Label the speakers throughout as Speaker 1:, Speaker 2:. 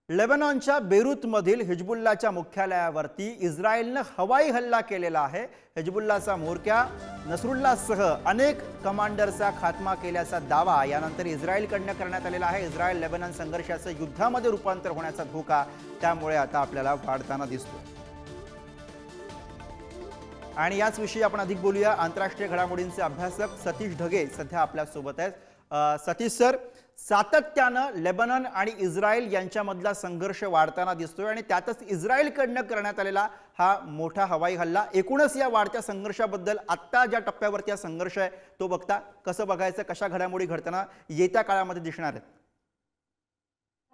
Speaker 1: लेबनॉनच्या बेरूतमधील हिजबुल्लाच्या मुख्यालयावरती इस्रायलने हवाई हल्ला केलेला आहे। हिजबुल्लाचा म्होरक्या नसरुल्लाहसह अनेक कमांडरचा खात्मा केल्याचा दावा यानंतर इस्रायलकडून करण्यात आलेला आहे। इस्रायल लेबनॉन संघर्षाचं युद्धामध्ये रूपांतर होण्याचा धोका त्यामुळे आता आपल्याला वाढताना दिसतो। आणि याच विषयी आपण अधिक बोलूया। आंतरराष्ट्रीय घडामोडींचे अभ्यासक सतीश ढगे सध्या आपल्या सोबत आहेत। सतीश सर, सातत्याने लेबनॉन आणि इस्रायल यांच्यामधला संघर्ष वाढताना दिसतोय आणि त्यातच इस्रायलकडून करण्यात आलेला हा मोठा हवाई हल्ला। एकूणच या वाढत्या संघर्षाबद्दल आता ज्या टप्प्यावरती हा संघर्ष आहे तो बघता कसं बघायचं, कशा घडामोडी घडताना येत्या काळामध्ये दिसणार आहेत?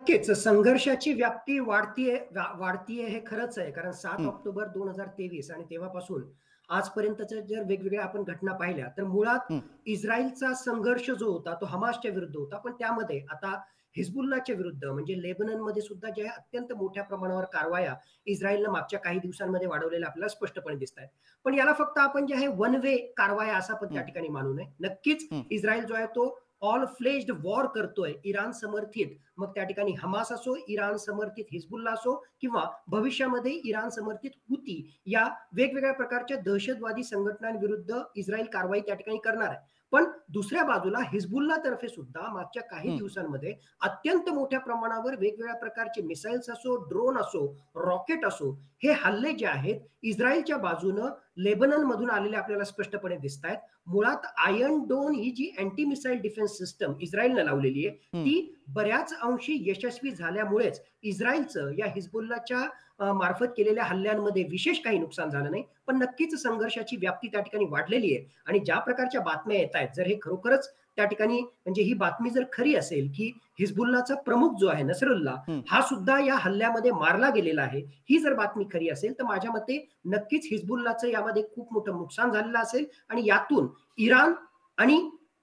Speaker 2: नक्कीच संघर्षाची व्याप्ती वाढतीये हे खरंच आहे, कारण 7 ऑक्टोबर 2023 आणि तेव्हापासून आजपर्यंतच्या जर वेगवेगळ्या आपण घटना पाहिल्या तर मुळात इस्रायलचा संघर्ष जो होता तो हमासच्या विरुद्ध होता, पण त्यामध्ये आता हिजबुल्लाच्या विरुद्ध म्हणजे लेबननमध्ये सुद्धा ज्या अत्यंत मोठ्या प्रमाणावर कारवाया इस्रायलनं मागच्या काही दिवसांमध्ये वाढवलेल्या आपल्याला स्पष्टपणे दिसत आहेत। पण याला फक्त आपण जे आहे वन वे कारवाया असं पण त्या ठिकाणी मानू नये। नक्कीच इस्रायल जो आहे तो ऑल फ्लेज्ड वॉर करतोय इराण समर्थित, मग त्या ठिकाणी हमास असो, इराण समर्थित हिजबुल्ला असो किंवा भविष्यामध्ये इराण समर्थित हुती या वेगवेगळ्या प्रकारच्या दहशतवादी संघटनांविरुद्ध इस्रायल कारवाई त्या ठिकाणी करणार आहे। पण दुसऱ्या बाजूला हिजबुल्ला तर्फे सुद्धा मागच्या काही दिवसांमध्ये अत्यंत मोठ्या प्रमाणावर वेगवेगळ्या प्रकारचे मिसाइल्स असो, ड्रोन असो, रॉकेट असो, हे हल्ले जे आहेत इस्रायलच्या बाजूनं लेबनन मधून आलेले आपल्याला स्पष्टपणे दिसत आहेत। मुळात आयर्न डोन ही जी अँटी मिसाइल डिफेन्स सिस्टम इस्रायलने लावलेली आहे ती बऱ्याच अंशी यशस्वी झाल्यामुळेच इस्रायलचं या हिजबुल्लाच्या मार्फत केलेल्या हल्ल्यांमध्ये विशेष काही नुकसान झालं नाही, पण नक्कीच संघर्षाची व्याप्ती त्या ठिकाणी वाढलेली आहे। आणि ज्या प्रकारच्या बातम्या येत आहेत, जर हे खरोखरच त्या ठिकाणी म्हणजे ही बातमी जर खरी असेल की हिजबुल्लाचा प्रमुख जो आहे नसरुल्लाह हा सुद्धा या हल्ल्यामध्ये मारला गेलेला आहे, ही जर बातमी खरी असेल तर माझ्या मते नक्कीच हिजबुल्लाचं यामध्ये खूप मोठं नुकसान झालेलं असेल आणि यातून इराण आणि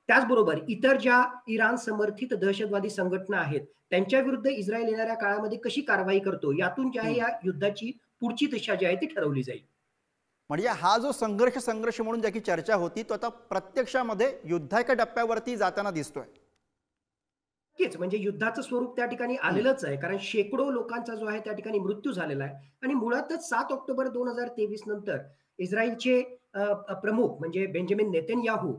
Speaker 2: त्याचबरोबर इतर ज्या इराण समर्थित दहशतवादी संघटना आहेत त्यांच्या विरुद्ध इस्रायल येणाऱ्या काळामध्ये कशी कारवाई करतो यातून ज्या या युद्धाची पुढची दिशा जी आहे ती ठरवली जाईल।
Speaker 1: म्हणजे हा जो संघर्ष म्हणून ज्याची चर्चा होती तो आता प्रत्यक्षामध्ये युद्धाच्या टप्प्यावरती जाताना दिसतोय।
Speaker 2: नक्कीच म्हणजे युद्धाचं स्वरूप त्या ठिकाणी आलेलंच आहे, कारण शेकडो लोकांचा जो आहे त्या ठिकाणी मृत्यू झालेला आहे। आणि मुळातच 7 ऑक्टोबर 2023 नंतर इस्रायलचे प्रमुख म्हणजे बेंजामिन नेतन्याहू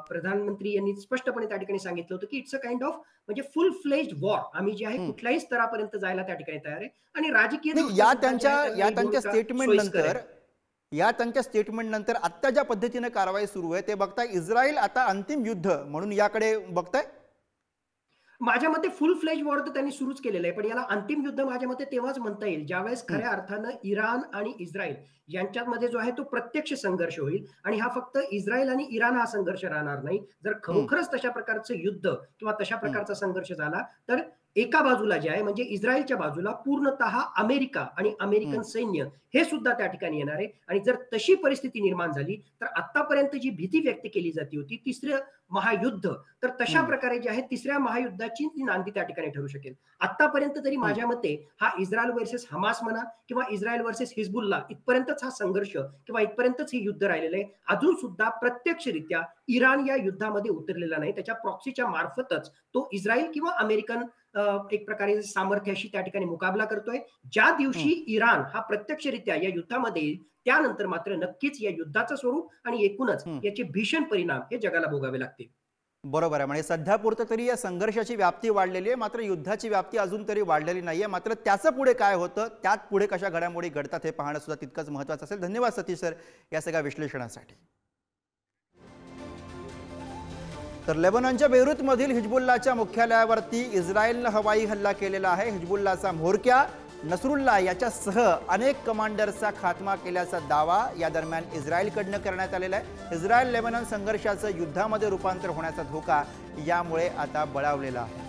Speaker 2: प्रधानमंत्री यांनी स्पष्टपणे त्या ठिकाणी सांगितलं होतं की इट्स अ काइंड ऑफ म्हणजे फुल फ्लेज्ड वॉर, आम्ही जे आहे कुठल्याही स्तरापर्यंत जायला त्या ठिकाणी तयार आहे। आणि राजकीय
Speaker 1: या त्यांच्या स्टेटमेंट नंतर आता ज्या पद्धतीने कारवाई सुरू आहे ते बघता इस्रायल आता अंतिम युद्ध म्हणून याकडे बघताय?
Speaker 2: माझ्या मते फुल फ्लेज वॉर तर त्यांनी सुरूच केलेलं आहे, पण याला अंतिम युद्ध माझ्या मते तेव्हाच म्हणता येईल ज्यावेळेस खऱ्या अर्थानं इराण आणि इस्रायल यांच्यामध्ये जो आहे तो प्रत्यक्ष संघर्ष होईल। आणि हा फक्त इस्रायल आणि इराण हा संघर्ष राहणार नाही। जर खरोखरच तशा प्रकारचं युद्ध किंवा तशा प्रकारचा संघर्ष झाला तर एका बाजूला जे आहे म्हणजे इस्रायलच्या बाजूला पूर्णतः अमेरिका आणि अमेरिकन सैन्य हे सुद्धा त्या ठिकाणी येणार आहे। आणि जर तशी परिस्थिती निर्माण झाली तर आतापर्यंत जी भीती व्यक्त केली जाती होती तिसरं महायुद्ध, तर तशा प्रकारे जे आहे तिसऱ्या महायुद्धाची ती नांदी त्या ठिकाणी ठरू शकेल। आतापर्यंत तरी माझ्या मते हा इस्रायल वर्सेस हमास म्हणा किंवा इस्रायल वर्सेस हिजबुल्ला इथपर्यंतच हा संघर्ष किंवा इथपर्यंतच हे युद्ध राहिलेलं आहे। अजून सुद्धा प्रत्यक्षरित्या इराण या युद्धामध्ये उतरलेला नाही, त्याच्या प्रॉक्सीच्या मार्फतच तो इस्रायल किंवा अमेरिकन एक प्रकारे सामर्थ्याशी त्या ठिकाणी मुकाबला करतोय। ज्या दिवशी इराण हा प्रत्यक्षरित्या या युद्धामध्ये येईल त्यानंतर मात्र नक्कीच या युद्धाचं स्वरूप आणि एकूणच याचे भीषण परिणाम हे जगाला भोगावे लागतील।
Speaker 1: बरोबर आहे, म्हणजे सध्या पुरतं तरी या संघर्षाची व्याप्ती वाढलेली आहे, मात्र युद्धाची व्याप्ती अजून तरी वाढलेली नाहीये। मात्र त्याचं पुढे काय होतं, त्यात पुढे कशा घडामोडी घडतात हे पाहणं सुद्धा तितकंच महत्त्वाचं असेल। धन्यवाद सतीश सर या सगळ्या विश्लेषणासाठी। तर लेबनॉनच्या बेरूतमधील हिजबुल्लाच्या मुख्यालयावरती इस्रायलने हवाई हल्ला केलेला आहे। हिजबुल्लाचा म्होरक्या नसरुल्लाह याच्यासह अनेक कमांडरचा खात्मा केल्याचा दावा या दरम्यान इस्रायलकडून करण्यात आलेला आहे। इस्रायल लेबनॉन संघर्षाचं युद्धामध्ये रूपांतर होण्याचा धोका यामुळे आता बळावलेला आहे।